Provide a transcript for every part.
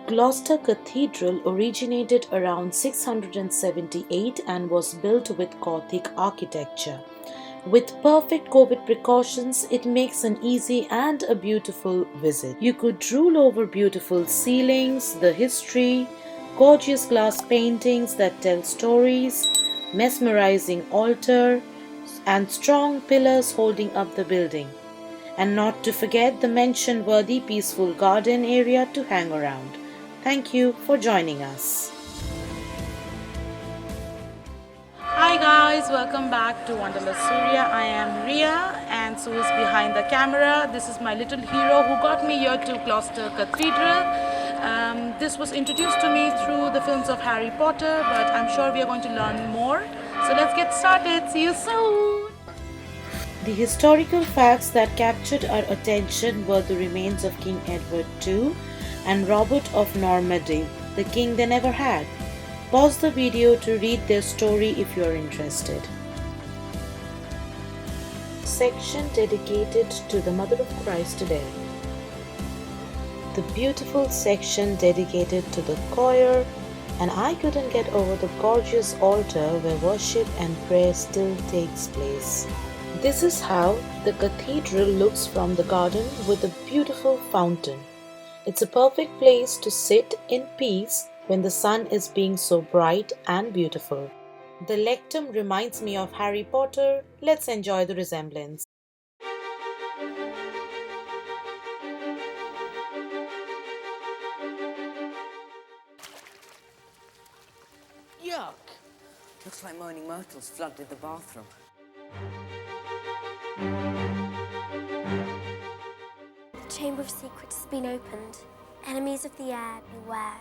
Gloucester Cathedral originated around 678 and was built with Gothic architecture. With perfect COVID precautions, it makes an easy and a beautiful visit. You could drool over beautiful ceilings, the history, gorgeous glass paintings that tell stories, mesmerizing altar, and strong pillars holding up the building. And not to forget the mention-worthy peaceful garden area to hang around. Thank you for joining us. Hi guys, welcome back to Wanderlust SuRia. I am Ria and Sue is behind the camera. This is my little hero who got me here to Gloucester Cathedral. This was introduced to me through the films of Harry Potter, but I'm sure we are going to learn more. So let's get started. See you soon. The historical facts that captured our attention were the remains of King Edward II and Robert of Normandy, the king they never had. Pause the video to read their story if you are interested. Section dedicated to the Mother of Christ today. The beautiful section dedicated to the choir, and I couldn't get over the gorgeous altar where worship and prayer still takes place. This is how the cathedral looks from the garden with a beautiful fountain. It's a perfect place to sit in peace when the sun is being so bright and beautiful. The lectern reminds me of Harry Potter. Let's enjoy the resemblance. Yuck! Looks like moaning myrtles flooded the bathroom. The Chamber of Secrets has been opened. Enemies of the air, beware.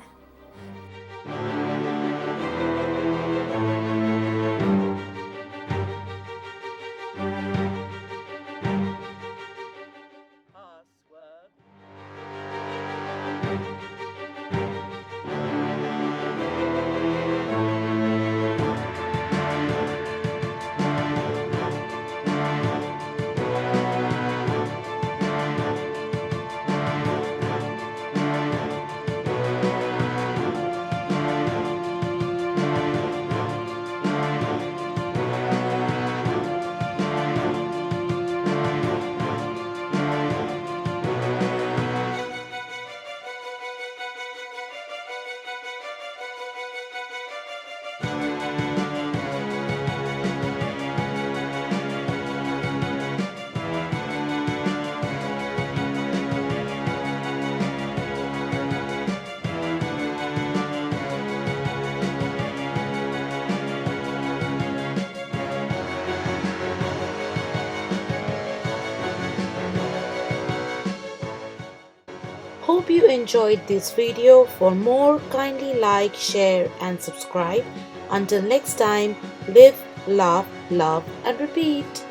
Hope you enjoyed this video. For more, kindly like, share and subscribe. Until next time, live, laugh, love and repeat.